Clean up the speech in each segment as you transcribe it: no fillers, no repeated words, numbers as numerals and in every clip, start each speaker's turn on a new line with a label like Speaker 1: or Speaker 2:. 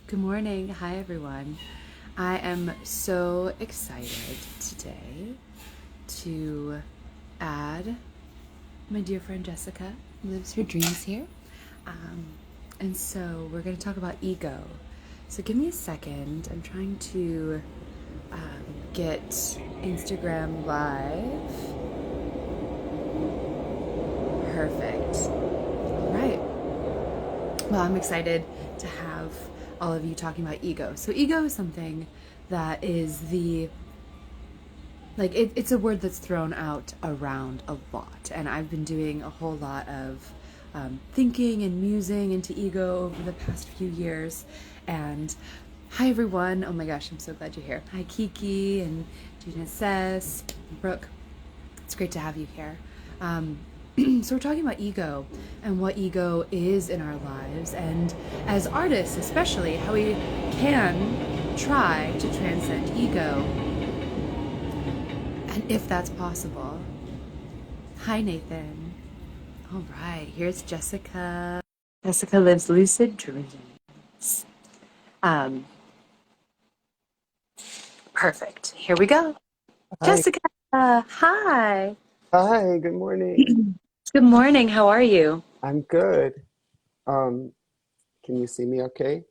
Speaker 1: Good morning. Hi, everyone. I am so excited today to add my dear friend Jessica, who lives her dreams here. Um, and so we're going to talk about ego. So give me a second. I'm trying to get Instagram live. Perfect. All right. Well, I'm excited to have all of you talking about ego. So, ego is something that is it's a word that's thrown out around a lot. And I've been doing a whole lot of thinking and musing into ego over the past few years. And hi, everyone. Oh my gosh, I'm so glad you're here. Hi, Kiki and Gina Sess, Brooke. It's great to have you here. So we're talking about ego and what ego is in our lives, and as artists especially, how we can try to transcend ego, and if that's possible. Hi, Nathan. All right, here's Jessica. Jessica lives lucid dreams. Um, Perfect. Here we go.
Speaker 2: Hi.
Speaker 1: Jessica, hi.
Speaker 2: Hi, good morning.
Speaker 1: Good morning. How are you?
Speaker 2: I'm good. Um, can you see me okay?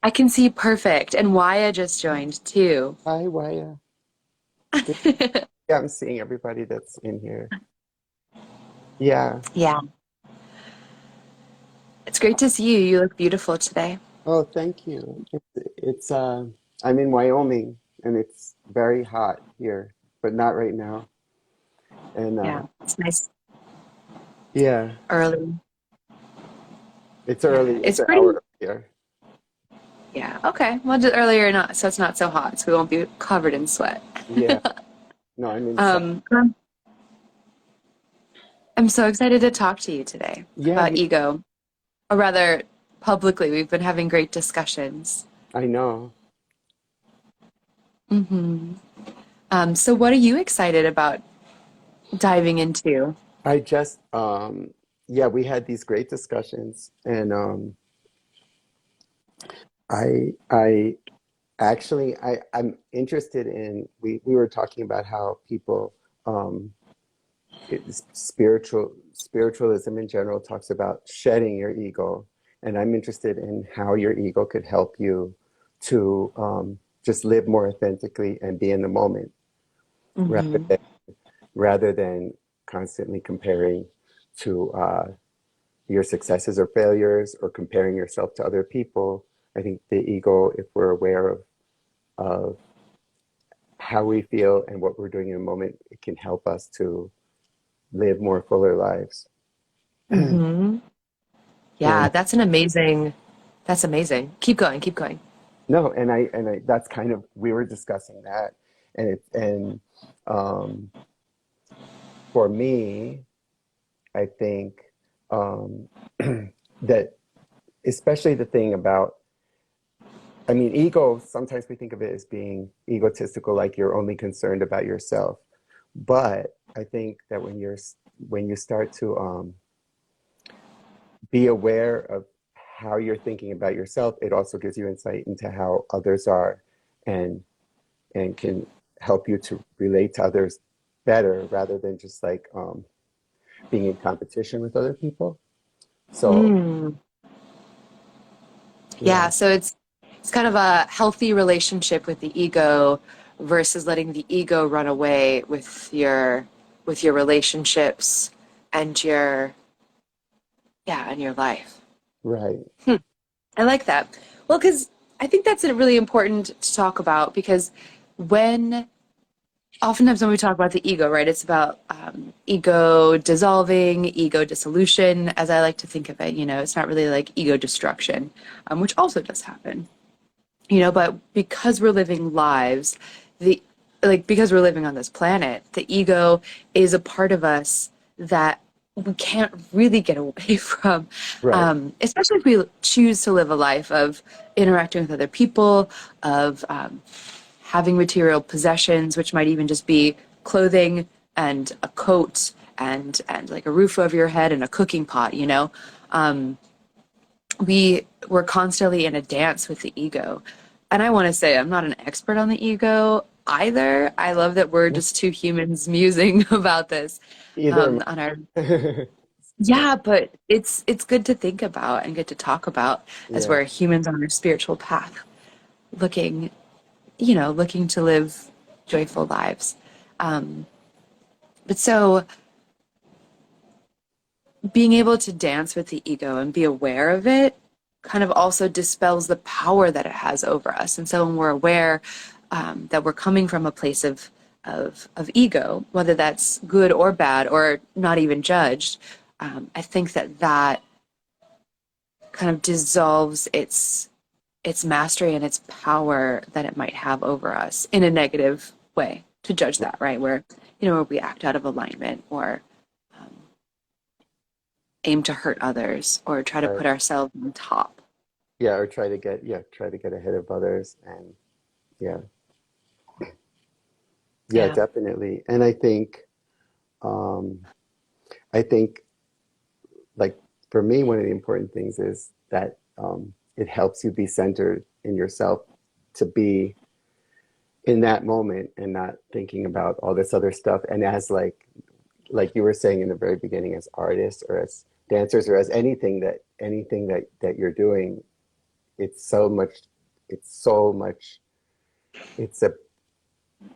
Speaker 1: I can see perfect. And Waya just joined too.
Speaker 2: Hi, Waya. Good. Yeah, I'm seeing everybody that's in here. Yeah.
Speaker 1: Yeah. It's great to see you. You look beautiful today.
Speaker 2: Oh, thank you. It's I'm in Wyoming and it's very hot here, but not right now. And
Speaker 1: Yeah. It's nice
Speaker 2: yeah,
Speaker 1: early.
Speaker 2: it's
Speaker 1: Yeah.
Speaker 2: early. It's
Speaker 1: It's
Speaker 2: an
Speaker 1: pretty.
Speaker 2: hour earlier.
Speaker 1: Yeah. Okay. Well, just earlier not, so it's not so hot, so we won't be covered in sweat.
Speaker 2: Yeah. No, I'm inside.
Speaker 1: um, I'm I'm so excited to talk to you today
Speaker 2: Yeah,
Speaker 1: about ego, or rather, publicly. We've been having great discussions.
Speaker 2: I know.
Speaker 1: So what are you excited about diving into?
Speaker 2: I just yeah, we had these great discussions and I actually, I'm interested in, we were talking about how people, um, spiritualism in general talks about shedding your ego. And I'm interested in how your ego could help you to just live more authentically and be in the moment rather
Speaker 1: Mm-hmm.
Speaker 2: than, rather than constantly comparing to your successes or failures or comparing yourself to other people. I think the ego, if we're aware of how we feel and what we're doing in a moment, it can help us to live more fuller lives.
Speaker 1: Mm-hmm.
Speaker 2: And
Speaker 1: Yeah, that's amazing. Keep going, keep going.
Speaker 2: no, and I that's kind of, we were discussing that, and um, for me, I think um, that especially the thing about, I mean, ego. Sometimes we think of it as being egotistical, like you're only concerned about yourself. But I think that when you start to be aware of how you're thinking about yourself, it also gives you insight into how others are, and can help you to relate to others better rather than just like being in competition with other people. So
Speaker 1: Mm. Yeah,
Speaker 2: yeah,
Speaker 1: so it's kind of a healthy relationship with the ego versus letting the ego run away with your relationships and your yeah, and your life.
Speaker 2: right,
Speaker 1: I like that. Well, because I think that's really important to talk about because when oftentimes when we talk about the ego, right, it's about ego dissolving, ego dissolution, as I like to think of it. It's not really like ego destruction, which also does happen. But because we're living lives, the because we're living on this planet, the ego is a part of us that we can't really get away from,
Speaker 2: right,
Speaker 1: especially if we choose to live a life of interacting with other people, of having material possessions, which might even just be clothing and a coat and like a roof over your head and a cooking pot. we're constantly in a dance with the ego. And I want to say I'm not an expert on the ego either. I love that we're just two humans musing about this
Speaker 2: Either am
Speaker 1: on our
Speaker 2: I. Yeah,
Speaker 1: yeah, but it's good to think about and good to talk about as
Speaker 2: yeah,
Speaker 1: we're humans on our spiritual path, looking, looking to live joyful lives. But so being able to dance with the ego and be aware of it kind of also dispels the power that it has over us. And so when we're aware that we're coming from a place of ego, whether that's good or bad or not even judged, I think that that kind of dissolves its mastery and its power that it might have over us in a negative way to judge that, right? Where we act out of alignment or aim to hurt others or try to
Speaker 2: right.
Speaker 1: put ourselves on top.
Speaker 2: Yeah, or try to get ahead of others, and yeah, yeah,
Speaker 1: Yeah.
Speaker 2: definitely. And um, I think like for me, one of the important things is that it helps you be centered in yourself to be in that moment and not thinking about all this other stuff. And as like you were saying in the very beginning, as artists or as dancers or as anything that you're doing, it's so much, it's so much, it's a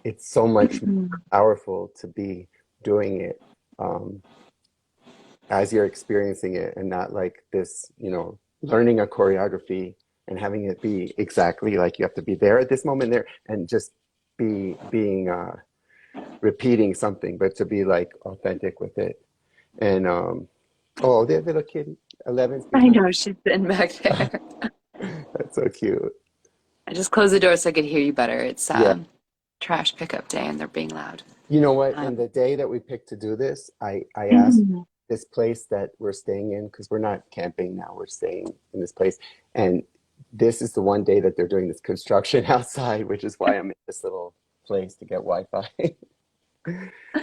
Speaker 2: it's so much more
Speaker 1: Mhm.
Speaker 2: powerful to be doing it um, as you're experiencing it and not like this, learning a choreography and having it be exactly like you have to be there at this moment there and just being repeating something, but to be like authentic with it. And oh, that little kid, 11's
Speaker 1: I
Speaker 2: behind.
Speaker 1: know she's sitting back there.
Speaker 2: That's so cute.
Speaker 1: I just closed the door so I could hear you better. It's
Speaker 2: Yeah.
Speaker 1: trash pickup day and they're being loud.
Speaker 2: You know what? And
Speaker 1: Um,
Speaker 2: the day that we picked to do this, I asked
Speaker 1: mhm.
Speaker 2: this place that we're staying in because we're not camping now. We're staying in this place, and this is the one day that they're doing this construction outside, which is why I'm in this little place to get Wi-Fi.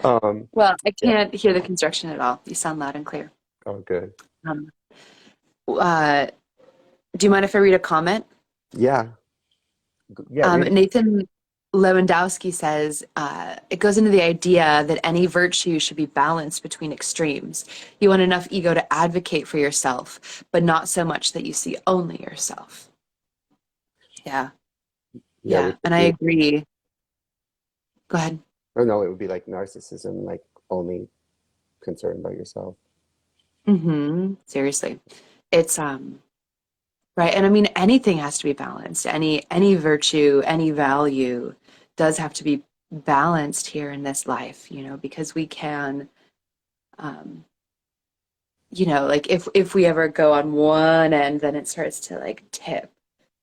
Speaker 1: Well, I
Speaker 2: Yeah.
Speaker 1: can't hear the construction at all. You sound loud and clear.
Speaker 2: Oh, good.
Speaker 1: Um, uh, do you mind if I read a comment?
Speaker 2: Yeah. Yeah. Read it.
Speaker 1: Nathan Lewandowski says it goes into the idea that any virtue should be balanced between extremes. You want enough ego to advocate for yourself, but not so much that you see only yourself. Yeah,
Speaker 2: Yeah.
Speaker 1: yeah,
Speaker 2: Which would
Speaker 1: and I
Speaker 2: be.
Speaker 1: agree. Go ahead.
Speaker 2: Oh no, it would be like narcissism, like only concerned about yourself.
Speaker 1: Seriously, it's right, and I mean anything has to be balanced. Any virtue, any value does have to be balanced here in this life, because we can. Um, like if we ever go on one end, then it starts to like tip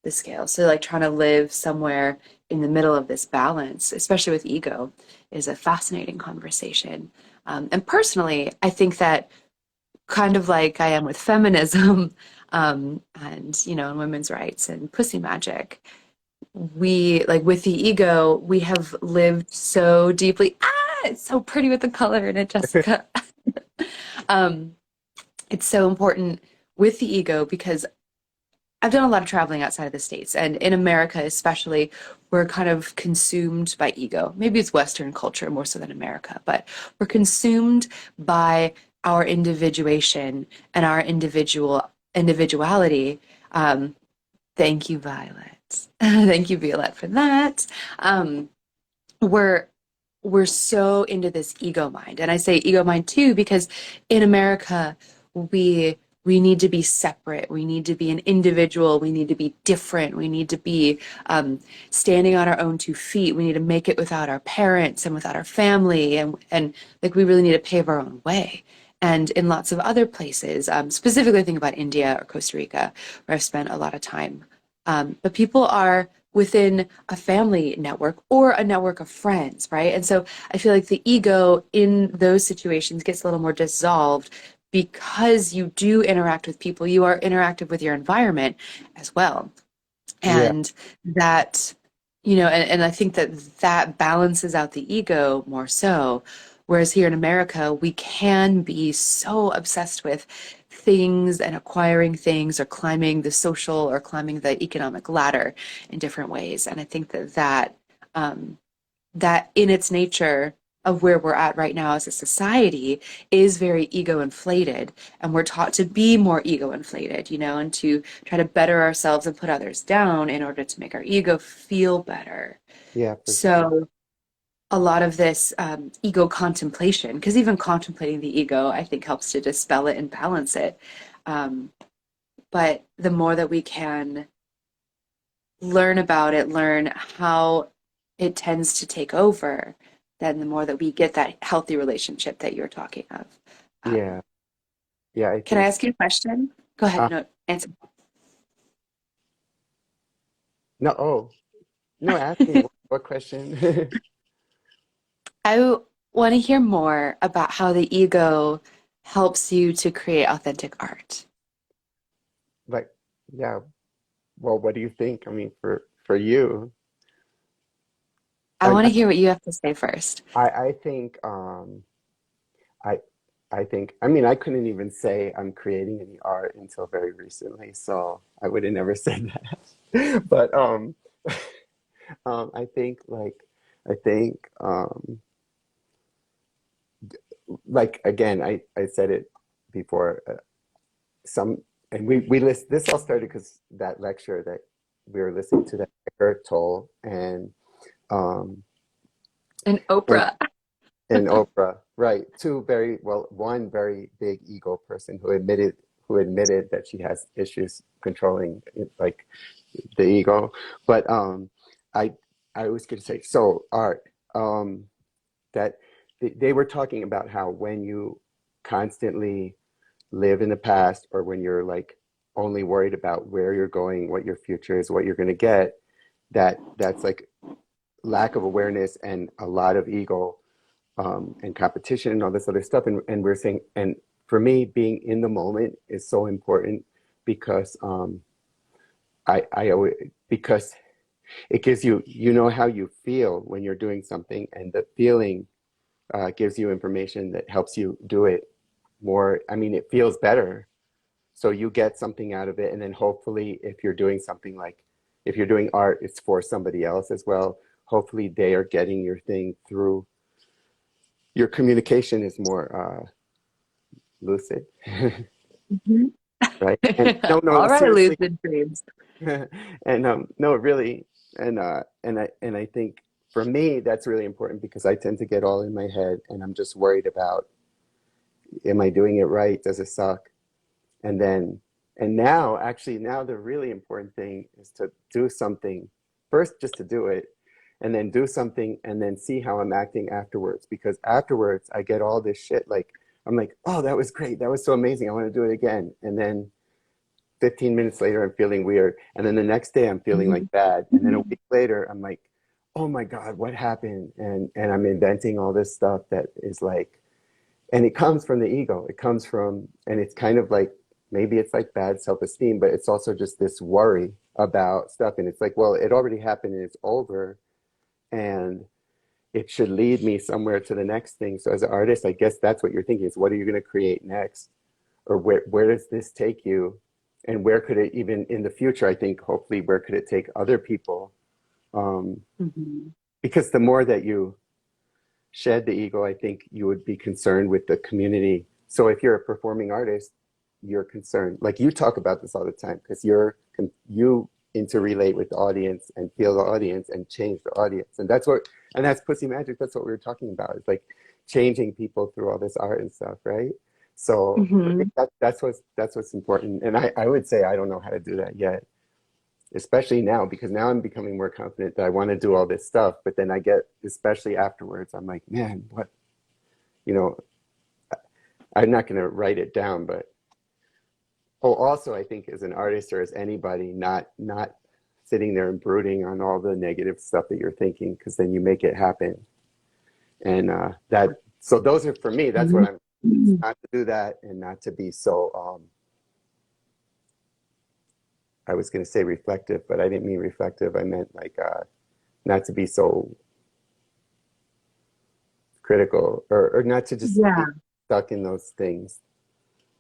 Speaker 1: the scale. So like trying to live somewhere in the middle of this balance, especially with ego, is a fascinating conversation. And personally, I think that kind of like I am with feminism, and and women's rights and pussy magic, we like with the ego, we have lived so deeply. It's so pretty with the color in it, Jessica. um, it's so important with the ego because I've done a lot of traveling outside of the States, and in America, especially, we're kind of consumed by ego. Maybe it's Western culture more so than America, but we're consumed by our individuation and our individuality. Um, Thank you, Violet. Thank you, Violet, for that. Um, we're we're so into this ego mind, and I say ego mind too because in America we we need to be separate, we need to be an individual, we need to be different, we need to be standing on our own 2 feet, we need to make it without our parents and without our family, and like we really need to pave our own way. And in lots of other places, specifically think about India or Costa Rica, where I've spent a lot of time, but people are within a family network or a network of friends, right? And so I feel like the ego in those situations gets a little more dissolved because you do interact with people, you are interactive with your environment as well.
Speaker 2: Yeah.
Speaker 1: And that, and I think that that balances out the ego more so. Whereas here in America, we can be so obsessed with things and acquiring things or climbing the social or climbing the economic ladder in different ways. And I think um, that in its nature of where we're at right now as a society is very ego inflated, and we're taught to be more ego inflated, and to try to better ourselves and put others down in order to make our ego feel better.
Speaker 2: Yeah, for sure.
Speaker 1: So a lot of this ego contemplation, because even contemplating the ego I think helps to dispel it and balance it, um, but the more that we can learn about it, learn how it tends to take over, then the more that we get that healthy relationship that you're talking of.
Speaker 2: Yeah, yeah, I
Speaker 1: Can I
Speaker 2: think.
Speaker 1: ask you a question? Go ahead.
Speaker 2: Uh,
Speaker 1: No, answer.
Speaker 2: no, oh, no, ask me what question?
Speaker 1: I want to hear more about how the ego helps you to create authentic art.
Speaker 2: Like, yeah, well, what do you think? I mean, for you,
Speaker 1: I
Speaker 2: I
Speaker 1: want to hear what you have to say first.
Speaker 2: I think I I think I mean I couldn't even say I'm creating any art until very recently, so I would have never said that. But I think I think like again I said it before some and we list this all started because that lecture that we were listening to that Eckhart Tolle um
Speaker 1: And
Speaker 2: and
Speaker 1: Oprah.
Speaker 2: and Oprah, right? Two very well, one very big ego person who admitted that she has issues controlling like the ego. But I I was going to say so art that they were talking about how when you constantly live in the past or when you're like only worried about where you're going, what your future is, what you're going to get, that's like lack of awareness and a lot of ego and competition and all this other stuff. And we're saying, and for me, being in the moment is so important because I always, because it gives you, you know how you feel when you're doing something, and the feeling gives you information that helps you do it more. I mean, it feels better. So you get something out of it. And then hopefully, if you're doing something like, if you're doing art, it's for somebody else as well. Hopefully, they are getting your thing through. Your communication is more lucid,
Speaker 1: Mhm.
Speaker 2: right? And no, no,
Speaker 1: All right,
Speaker 2: seriously,
Speaker 1: lucid dreams.
Speaker 2: and no, really, and I think for me that's really important because I tend to get all in my head, and I'm just worried about, am I doing it right? Does it suck? And then, and now, actually, now the really important thing is to do something first, just to do it, and then do something, and then see how I'm acting afterwards. Because afterwards, I get all this shit like. I'm like, oh, that was great. That was so amazing. I want to do it again. And then 15 minutes later, I'm feeling weird. And then the next day, I'm feeling like
Speaker 1: Mhm.
Speaker 2: bad. And then a week later, I'm like, oh my God, what happened? And I'm inventing all this stuff that is like, and it comes from the ego. It comes from, and it's kind of like, maybe it's like bad self-esteem, but it's also just this worry about stuff. And it's like, well, it already happened and it's over. And it should lead me somewhere to the next thing. So as an artist, I guess that's what you're thinking is what are you going to create next? Or where does this take you, and where could it even in the future, I think hopefully where could it take other people, um,
Speaker 1: Mhm.
Speaker 2: because the more that you shed the ego, I think you would be concerned with the community. So if you're a performing artist, you're concerned, like you talk about this all the time because you interrelate with the audience and feel the audience and change the audience, and that's pussy magic. That's what we were talking about. It's like changing people through all this art and stuff, right? So for me,
Speaker 1: Mhm.
Speaker 2: that's what's important, and I would say I don't know how to do that yet, especially now because now I'm becoming more confident that I want to do all this stuff. But then I get, especially afterwards, I'm like, man, what, you know, I'm not going to write it down, but oh, also I think as an artist or as anybody, not sitting there and brooding on all the negative stuff that you're thinking, because then you make it happen. And that, so those are for me. That's what I'm. It's
Speaker 1: Mhm.
Speaker 2: not to do that and not to be so. I was going to say reflective, but I didn't mean reflective. I meant like not to be so critical, or not to just be
Speaker 1: Yeah.
Speaker 2: stuck in those things.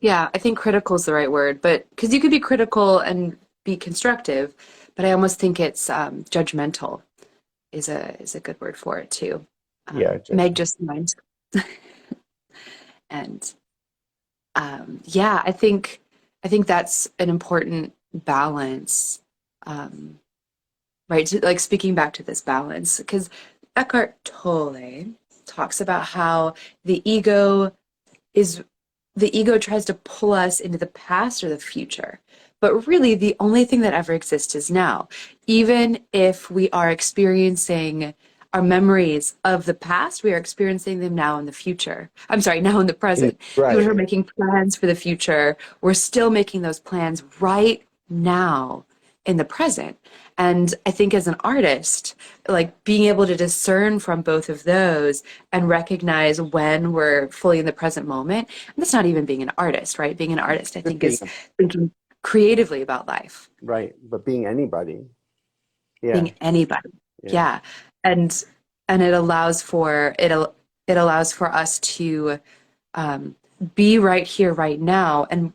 Speaker 1: Yeah, I think critical is the right word, but because you could be critical and be constructive, but I almost think it's judgmental is a good word for it too.
Speaker 2: Yeah,
Speaker 1: Meg
Speaker 2: judgment.
Speaker 1: just mind. And yeah, I think that's an important balance, um, right? To, like speaking back to this balance, because Eckhart Tolle talks about how the ego is the ego tries to pull us into the past or the future. But really, the only thing that ever exists is now. Even if we are experiencing our memories of the past, we are experiencing them now in the future. I'm sorry, now in the present. Even if we're
Speaker 2: Right.
Speaker 1: making plans for the future, we're still making those plans right now in the present. And I think as an artist, like being able to discern from both of those and recognize when we're fully in the present moment. And that's not even being an artist, right? Being an artist, I
Speaker 2: Just
Speaker 1: think,
Speaker 2: being
Speaker 1: is thinking creatively about life,
Speaker 2: right, but being anybody. Yeah,
Speaker 1: being anybody.
Speaker 2: yeah.
Speaker 1: Yeah. And it allows for it allows for us to um, be right here, right now, and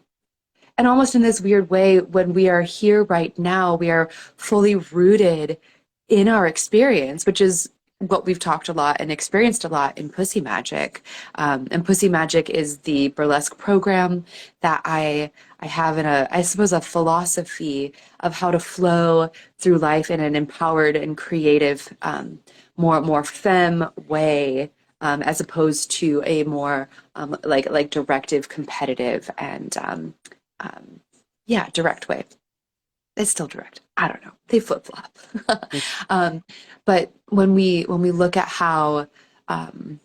Speaker 1: almost in this weird way, when we are here right now, we are fully rooted in our experience, which is what we've talked a lot and experienced a lot in Pussy Magic. And Pussy Magic is the burlesque program that I have in a, I suppose, a philosophy of how to flow through life in an empowered and creative, more femme way, as opposed to a more like directive, competitive, and yeah, direct way. It's still direct. I don't know. They flip flop. um, but when we look at how um,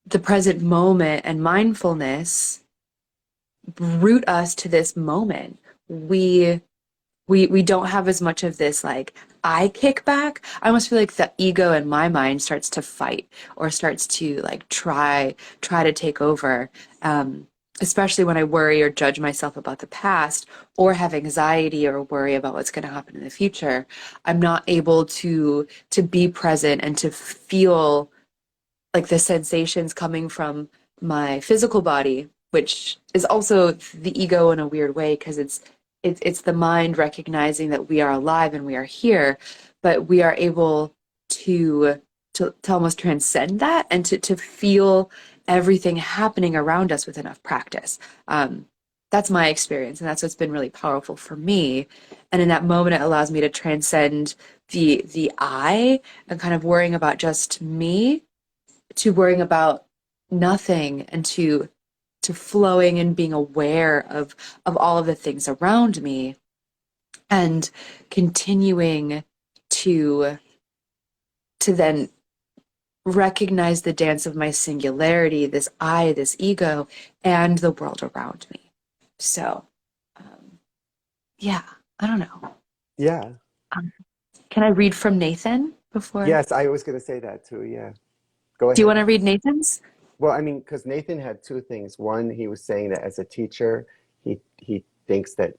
Speaker 1: the present moment and mindfulness root us to this moment, we we don't have as much of this like I kick back. I almost feel like the ego in my mind starts to fight or starts to like try to take over. Especially when I worry or judge myself about the past or have anxiety or worry about what's going to happen in the future. I'm not able to be present and to feel like the sensations coming from my physical body, which is also the ego in a weird way because it's the mind recognizing that we are alive and we are here, but we are able to to almost transcend that and to feel everything happening around us with enough practice. That's my experience, and that's what's been really powerful for me. And in that moment, it allows me to transcend the I and kind of worrying about just me to worrying about nothing and to flowing and being aware of all of the things around me and continuing to then recognize the dance of my singularity, this I, this ego, and the world around me. So, um, yeah, I don't know.
Speaker 2: Yeah.
Speaker 1: Um, can I read from Nathan before?
Speaker 2: Yes, I was going to say that too. Yeah. Go
Speaker 1: Do you
Speaker 2: ahead.
Speaker 1: want to read Nathan's?
Speaker 2: Well, I mean, because Nathan had two things. One, he was saying that as a teacher, he thinks that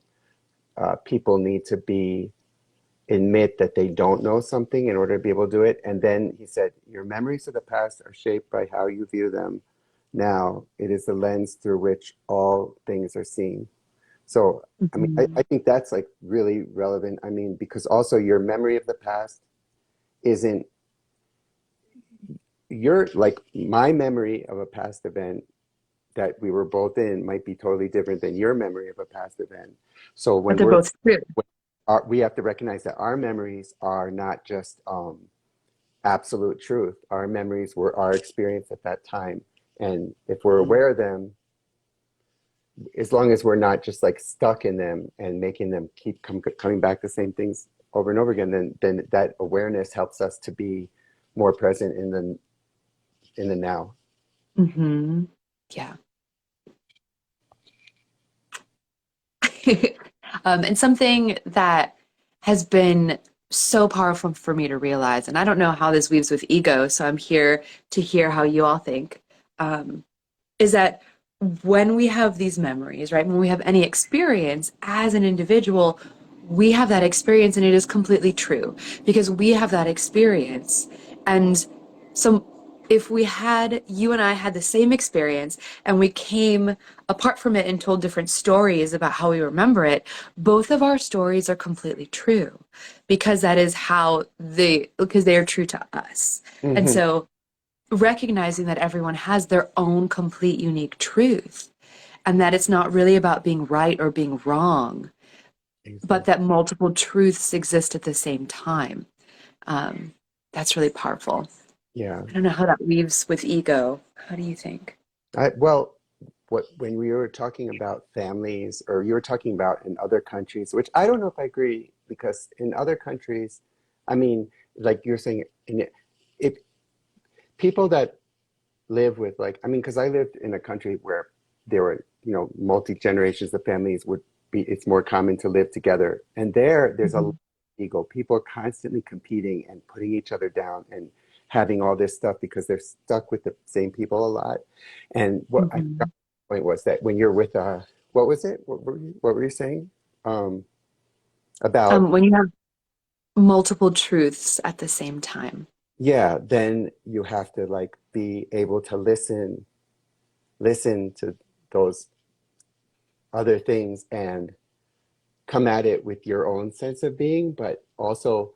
Speaker 2: people need to be admit that they don't know something in order to be able to do it. And then he said, your memories of the past are shaped by how you view them now. It is the lens through which all things are seen. So, I mean, I
Speaker 1: Mhm.
Speaker 2: think that's like really relevant. I mean, because also your memory of the past isn't your, like my memory of a past event that we were both in might be totally different than your memory of a past event. So
Speaker 1: But
Speaker 2: when
Speaker 1: they're both true.
Speaker 2: we have to recognize that our memories are not just absolute truth. Our memories were our experience at that time. And if we're aware of them, as long as we're not just like stuck in them and making them keep coming back to the same things over and over again, then that awareness helps us to be more present in the now.
Speaker 1: Hmm. Yeah. And something that has been so powerful for me to realize, and I don't know how this weaves with ego, so I'm here to hear how you all think, um, is that when we have these memories, right, when we have any experience as an individual, we have that experience and it is completely true because we have that experience. And so if we had, you and I had the same experience and we came apart from it and told different stories about how we remember it, both of our stories are completely true because that is because they are true to us. And
Speaker 2: Hmm.
Speaker 1: so recognizing that everyone has their own complete unique truth and that it's not really about being right or being wrong, but
Speaker 2: Exactly.
Speaker 1: that multiple truths exist at the same time. Um, that's really powerful.
Speaker 2: Yeah.
Speaker 1: I don't know how that weaves with ego. How do you think?
Speaker 2: Well, when we were talking about families, or you were talking about in other countries, which I don't know if I agree, because in other countries, I mean, like you're saying, if people that live with, like, I mean, because I lived in a country where there were, multi generations of families would be, it's more common to live together. And there's a lot
Speaker 1: Mhm.
Speaker 2: of ego. People are constantly competing and putting each other down and having all this stuff because they're stuck with the same people a lot. And what I forgot
Speaker 1: Mhm.
Speaker 2: the point was that when you're with, what was it? What were you saying? Um, about,
Speaker 1: When you have multiple truths at the same time.
Speaker 2: yeah, then you have to like be able to listen to those other things and come at it with your own sense of being, but also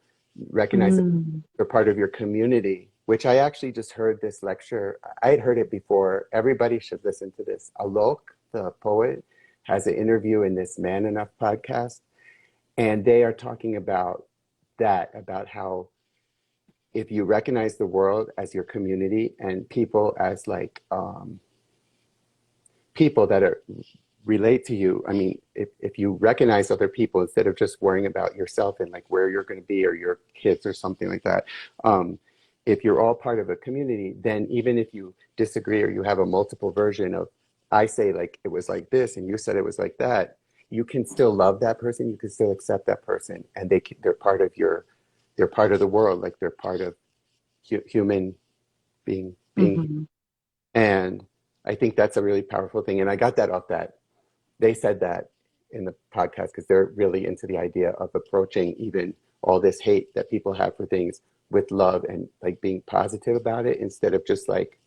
Speaker 2: recognize that
Speaker 1: Mm.
Speaker 2: you're part of your community, which I actually just heard this lecture. I had heard it before. Everybody should listen to this. Alok, the poet, has an interview in this Man Enough podcast, and they are talking about that, about how if you recognize the world as your community and people as like people that are relate to you. I mean, if you recognize other people instead of just worrying about yourself and like where you're going to be or your kids or something like that, if you're all part of a community, then even if you disagree or you have a multiple version of, I say like it was like this and you said it was like that, you can still love that person, you can still accept that person, and they're part of they're part of the world, like they're part of human being.
Speaker 1: Mhm.
Speaker 2: And I think that's a really powerful thing. And I got that off that they said that in the podcast because they're really into the idea of approaching even all this hate that people have for things with love and like being positive about it instead of just like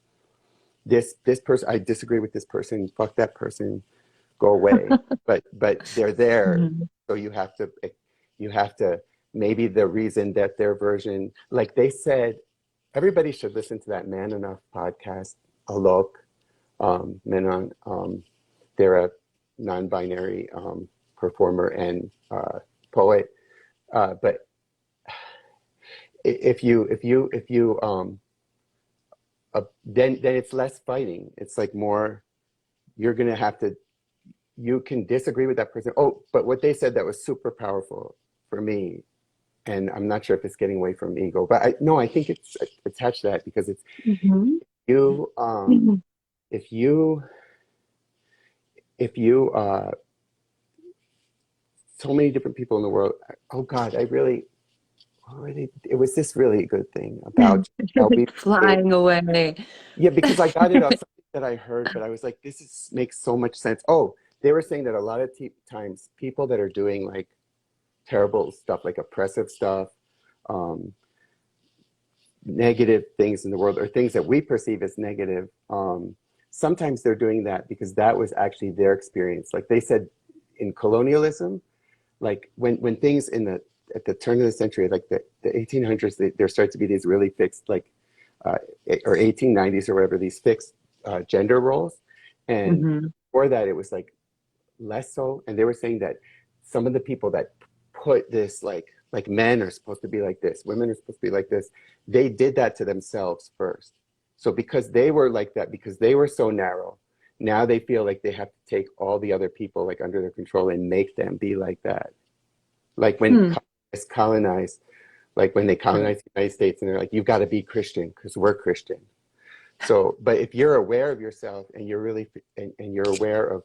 Speaker 2: this person, I disagree with this person, fuck that person, go away. But they're there,
Speaker 1: Mhm.
Speaker 2: so you have to maybe the reason that their version, like they said, everybody should listen to that Man Enough podcast. Alok, Menon. They're a non-binary performer and poet. But if you then it's less fighting. It's like more. You're gonna have to. You can disagree with that person. Oh, but what they said that was super powerful for me, and I'm not sure if it's getting away from ego, but I no, I think it's attached to that because it's
Speaker 1: Mhm.
Speaker 2: you.
Speaker 1: Mhm.
Speaker 2: If you if you so many different people in the world. Oh God, I really already it was this really good thing about
Speaker 1: You're
Speaker 2: how
Speaker 1: like
Speaker 2: we
Speaker 1: flying away.
Speaker 2: yeah, because I got it off something that I heard, but I was like, this is makes so much sense. Oh, they were saying that a lot of times people that are doing like terrible stuff, like oppressive stuff, um, negative things in the world, or things that we perceive as negative, sometimes they're doing that because that was actually their experience. Like they said in colonialism, like when things in the at the turn of the century, like the 1800s, there started to be these really fixed, like uh, or 1890s or whatever, these fixed gender roles, and
Speaker 1: Mhm.
Speaker 2: before that it was like less so. And they were saying that some of the people that put this like men are supposed to be like this, women are supposed to be like this, they did that to themselves first. So because they were like that, because they were so narrow, now they feel like they have to take all the other people like under their control and make them be like that. Like when
Speaker 1: Hmm.
Speaker 2: colonists colonized, like when they
Speaker 1: Right.
Speaker 2: colonized the United States, and they're like, you've got to be Christian because we're Christian. So, but if you're aware of yourself and you're really and you're aware of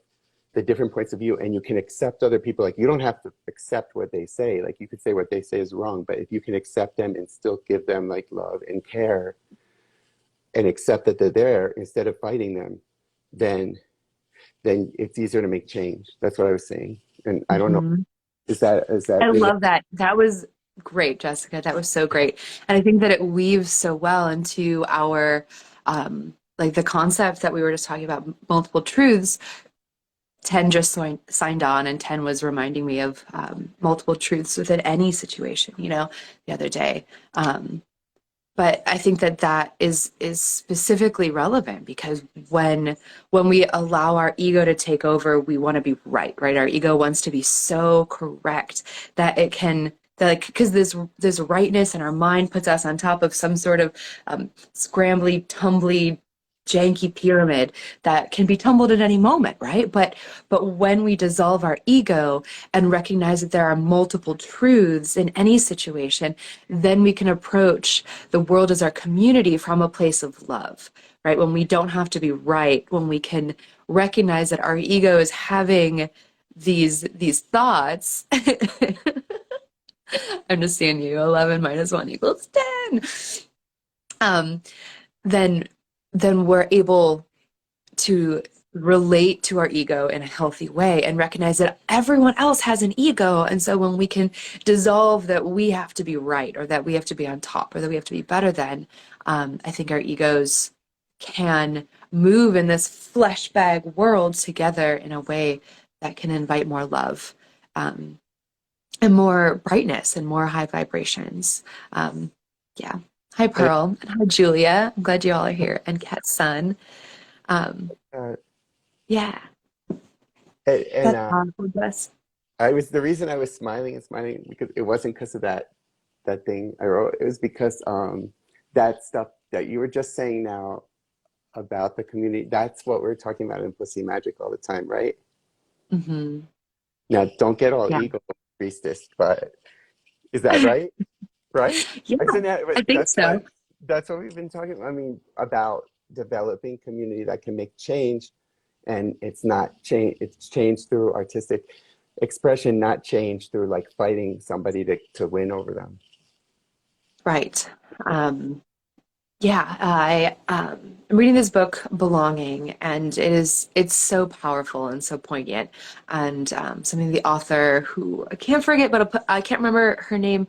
Speaker 2: the different points of view, and you can accept other people, like you don't have to accept what they say. Like you could say what they say is wrong, but if you can accept them and still give them like love and care and accept that they're there instead of fighting them, then it's easier to make change. That's what I was saying. And I don't know,
Speaker 1: Mhm.
Speaker 2: is that
Speaker 1: I
Speaker 2: really?
Speaker 1: love that. That was great, Jessica. That was so great. And I think that it weaves so well into our like the concept that we were just talking about, multiple truths. 10 just signed on, and 10 was reminding me of multiple truths within any situation, the other day. But I think that that is specifically relevant because when we allow our ego to take over, we want to be right, right? Our ego wants to be so correct that it can that like because this rightness in our mind puts us on top of some sort of scrambly, tumbly, janky pyramid that can be tumbled at any moment, right? But when we dissolve our ego and recognize that there are multiple truths in any situation, then we can approach the world as our community from a place of love, right? When we don't have to be right, when we can recognize that our ego is having these thoughts. I'm just seeing you. 11 minus 1 equals 10. Um, then then we're able to relate to our ego in a healthy way and recognize that everyone else has an ego. And so when we can dissolve that we have to be right or that we have to be on top or that we have to be better than, I think our egos can move in this flesh bag world together in a way that can invite more love um, and more brightness and more high vibrations. Um, yeah. Hi,
Speaker 2: And,
Speaker 1: Pearl. And hi, Julia. I'm glad you all are here. And Kat's son. Um,
Speaker 2: uh,
Speaker 1: yeah.
Speaker 2: and
Speaker 1: That's powerful, Jess.
Speaker 2: I was the reason I was smiling and smiling because it wasn't because of that thing I wrote. It was because that stuff that you were just saying now about the community, that's what we're talking about in Pussy Magic all the time, right?
Speaker 1: Hmm.
Speaker 2: Now, don't get all
Speaker 1: Yeah.
Speaker 2: ego priestess, but is that right? Right?
Speaker 1: Yeah,
Speaker 2: Isn't that
Speaker 1: I think so.
Speaker 2: that's what we've been talking, I mean, about developing community that can make change, and it's not change, it's change through artistic expression, not change through like fighting somebody to win over them.
Speaker 1: Right. Yeah, I'm reading this book, Belonging, and it's so powerful and so poignant. And something the author who I can't forget, but I can't remember her name,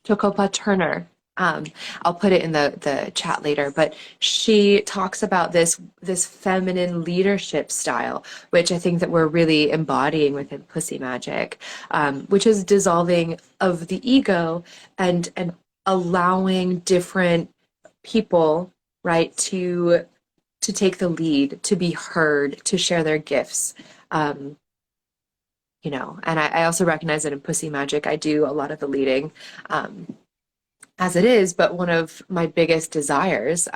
Speaker 1: Chocopa Turner. I'll put it in the chat later, but she talks about this feminine leadership style, which I think that we're really embodying within Pussy Magic, which is dissolving of the ego and allowing different people, right, to take the lead, to be heard, to share their gifts. Um, and I also recognize that in Pussy Magic, I do a lot of the leading. Um, as it is, but one of my biggest desires,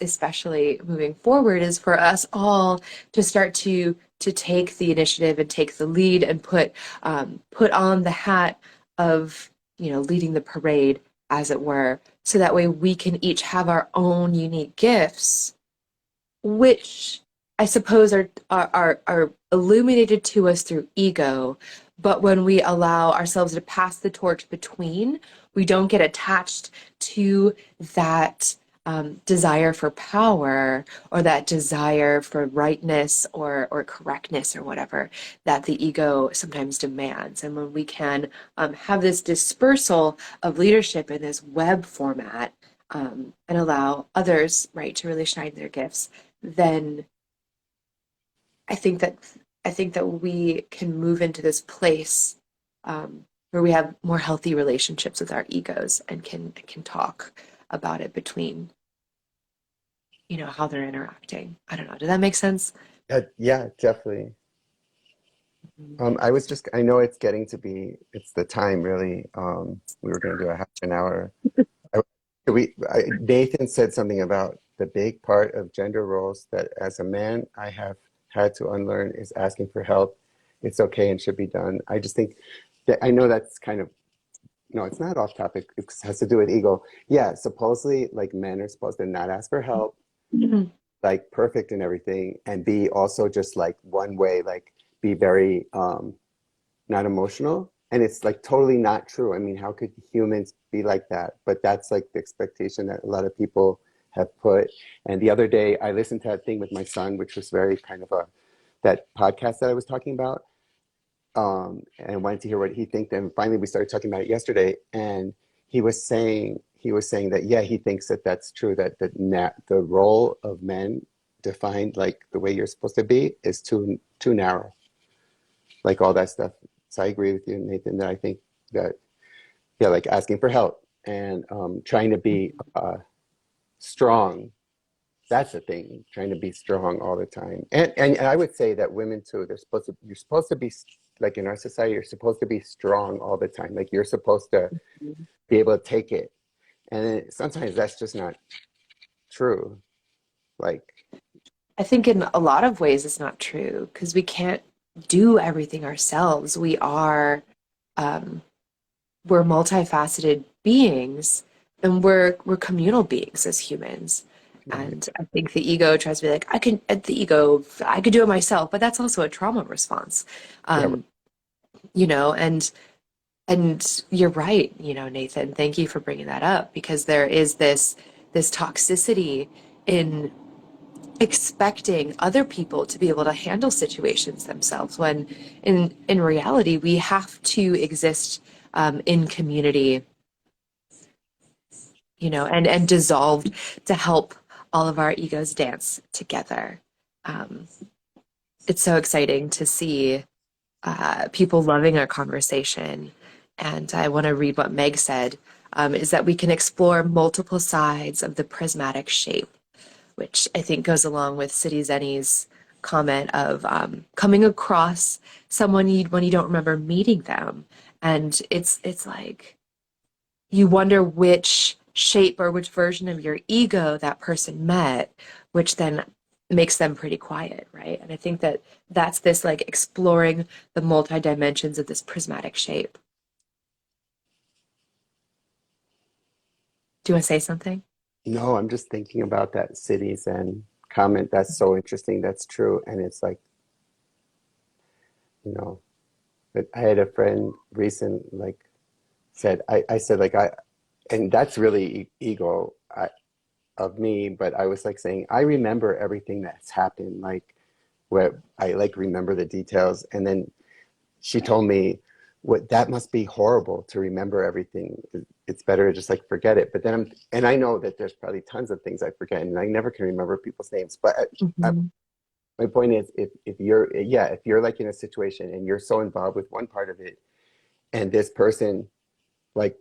Speaker 1: especially moving forward, is for us all to start to take the initiative and take the lead and put on the hat of leading the parade, as it were, so that way we can each have our own unique gifts which I suppose are illuminated to us through ego, but when we allow ourselves to pass the torch between, we don't get attached to that desire for power or that desire for rightness or correctness or whatever that the ego sometimes demands. And when we can have this dispersal of leadership in this web format and allow others, right, to really shine their gifts, then I think that I think that we can move into this place where we have more healthy relationships with our egos and can talk about it between how they're interacting. I don't know. Did that make sense?
Speaker 2: Yeah, definitely. I know it's getting to be, it's the time really. We were going to do a half an hour. I, Nathan said something about the big part of gender roles that as a man I have had to unlearn is asking for help. It's okay and should be done. I just think that I know that's kind of, no, it's not off topic. It has to do with ego. Yeah, supposedly like men are supposed to not ask for help,
Speaker 1: Mhm.
Speaker 2: like perfect and everything, and be also just like one way, like be very not emotional. And it's like totally not true. I mean, how could humans be like that? But that's like the expectation that a lot of people have put. And the other day I listened to that thing with my son, which was very kind of that podcast that I was talking about. and I wanted to hear what he thinks. And finally, we started talking about it yesterday, and he was saying that yeah, he thinks that that's true. That the role of men defined like the way you're supposed to be is too narrow, like all that stuff. So I agree with you, Nathan. That I think that yeah, like asking for help and trying to be strong. That's the thing, trying to be strong all the time. And I would say that women too, you're supposed to be like in our society, you're supposed to be strong all the time. Like you're supposed to be able to take it. And sometimes that's just not true. Like,
Speaker 1: I think in a lot of ways it's not true because we can't do everything ourselves. Um, we're multifaceted beings and we're communal beings as humans.
Speaker 2: right.
Speaker 1: And I think the ego tries to be like, the ego, I could do it myself, but that's also a trauma response.
Speaker 2: Yeah, right.
Speaker 1: Um, and you're right, Nathan, thank you for bringing that up because there is this toxicity in expecting other people to be able to handle situations themselves when in reality we have to exist in community, and dissolved to help all of our egos dance together. um, it's so exciting to see people loving our conversation. And I want to read what Meg said, is that we can explore multiple sides of the prismatic shape, which I think goes along with City Zenny's comment of coming across someone when you don't remember meeting them. And it's like you wonder which shape or which version of your ego that person met, which then makes them pretty quiet, right? And I think that that's this like exploring the multi dimensions of this prismatic shape. Do you want to say something?
Speaker 2: No, I'm just thinking about that cities and comment. That's so interesting. That's true. And it's like, you know, but I had a friend recent, like said, I said like and that's really ego of me, but I was like saying, I remember everything that's happened, like where I like remember the details. And then she told me, what that must be horrible to remember everything. It's better to just like forget it. But then and I know that there's probably tons of things I forget, and I never can remember people's names. But
Speaker 1: Mhm.
Speaker 2: my point is, if you're yeah, if you're like in a situation and you're so involved with one part of it, and this person like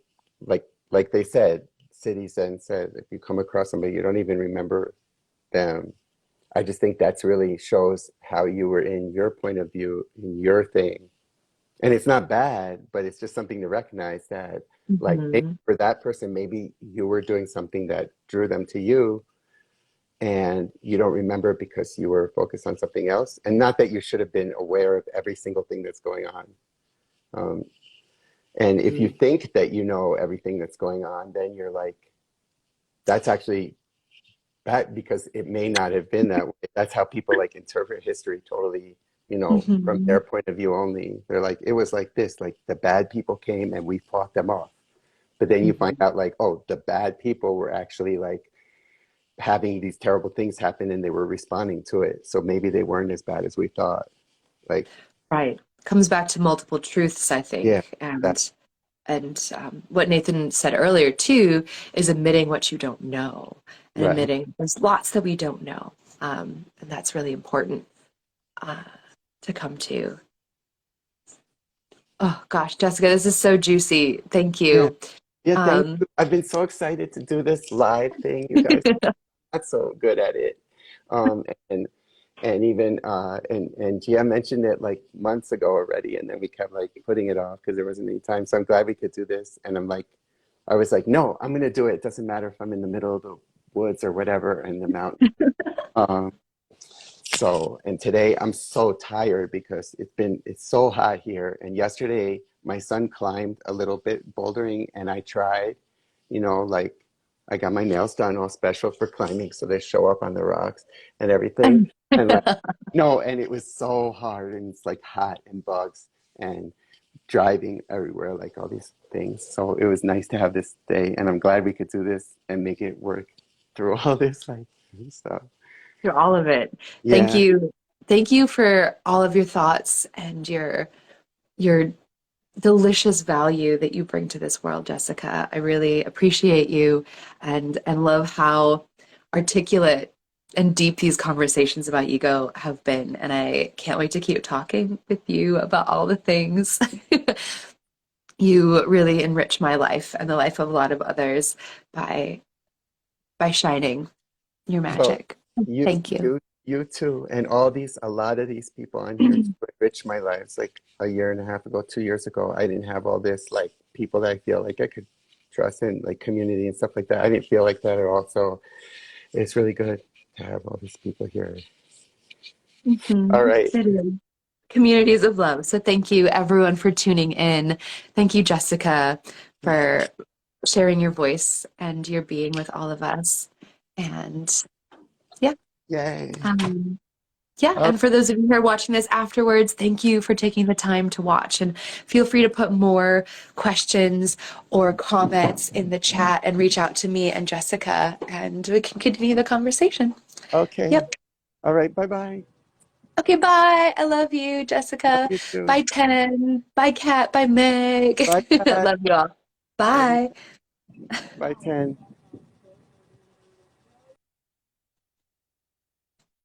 Speaker 2: like they said, City said, if you come across somebody you don't even remember them, I just think that's really shows how you were in your point of view in your thing. And it's not bad, but it's just something to recognize that like maybe
Speaker 1: Mhm.
Speaker 2: for that person, maybe you were doing something that drew them to you and you don't remember because you were focused on something else. And not that you should have been aware of every single thing that's going on. Um, and if you think that you know everything that's going on, then you're like, that's actually that because it may not have been that way. That's how people like interpret history totally, from their
Speaker 1: Mhm.
Speaker 2: point of view only. They're like, it was like this, like the bad people came and we fought them off. But then you find
Speaker 1: Mhm.
Speaker 2: out like, oh, the bad people were actually like having these terrible things happen and they were responding to it. So maybe they weren't as bad as we thought. Like,
Speaker 1: Right. Comes back to multiple truths, I
Speaker 2: yeah,
Speaker 1: think.
Speaker 2: that
Speaker 1: And what Nathan said earlier too is admitting what you don't know and
Speaker 2: right.
Speaker 1: admitting there's lots that we don't know. And that's really important uh, to come to. Oh gosh, Jessica, this is so juicy. Thank
Speaker 2: Yeah.
Speaker 1: you.
Speaker 2: Yeah, thank
Speaker 1: Um,
Speaker 2: you. I've been so excited to do this live thing. You guys are not so good at it. Um, and and even and Gia mentioned it like months ago already, and then we kept like putting it off because there wasn't any time. So I'm glad we could do this. And I was like, no, I'm gonna do it. It doesn't matter if I'm in the middle of the woods or whatever in the mountain. Um, and today I'm so tired because it's so hot here. And yesterday my son climbed a little bit bouldering, and I tried, like I got my nails done all special for climbing, so they show up on the rocks and everything. And like, no, and it was so hard, and it's like hot and bugs and driving everywhere, like all these things. So it was nice to have this day, and I'm glad we could do this and make it work through all this like stuff.
Speaker 1: Through all of it. Thank
Speaker 2: Yeah.
Speaker 1: you. Thank you for all of your thoughts and your your delicious value that you bring to this world, Jessica. I really appreciate you and love how articulate and deep these conversations about ego have been. And I can't wait to keep talking with you about all the things. You really enrich my life and the life of a lot of others by shining your
Speaker 2: Well,
Speaker 1: magic.
Speaker 2: you
Speaker 1: Thank you.
Speaker 2: you too, and all these a lot of these people on here to enrich my lives. Like a year and a half ago, 2 years ago, I didn't have all this like people that I feel like I could trust in like community and stuff like that. I didn't feel like that at all. So it's really good to have all these people here. All
Speaker 1: Mhm.
Speaker 2: right.
Speaker 1: It is. Communities of love. So thank you everyone for tuning in. Thank you, Jessica, for sharing your voice and your being with all of us. And yeah,
Speaker 2: Yay.
Speaker 1: um, yeah.
Speaker 2: All
Speaker 1: And for those of you who are watching this afterwards, thank you for taking the time to watch. And feel free to put more questions or comments in the chat and reach out to me and Jessica, and we can continue the conversation.
Speaker 2: okay.
Speaker 1: Yep.
Speaker 2: All right. Bye bye.
Speaker 1: Okay, bye. I love you,
Speaker 2: Love
Speaker 1: Jessica.
Speaker 2: you too.
Speaker 1: Bye, Ten. Bye, Kat. Bye, Meg.
Speaker 2: Bye, Kat.
Speaker 1: Love you all.
Speaker 2: Love you.
Speaker 1: Bye.
Speaker 2: Bye, 10.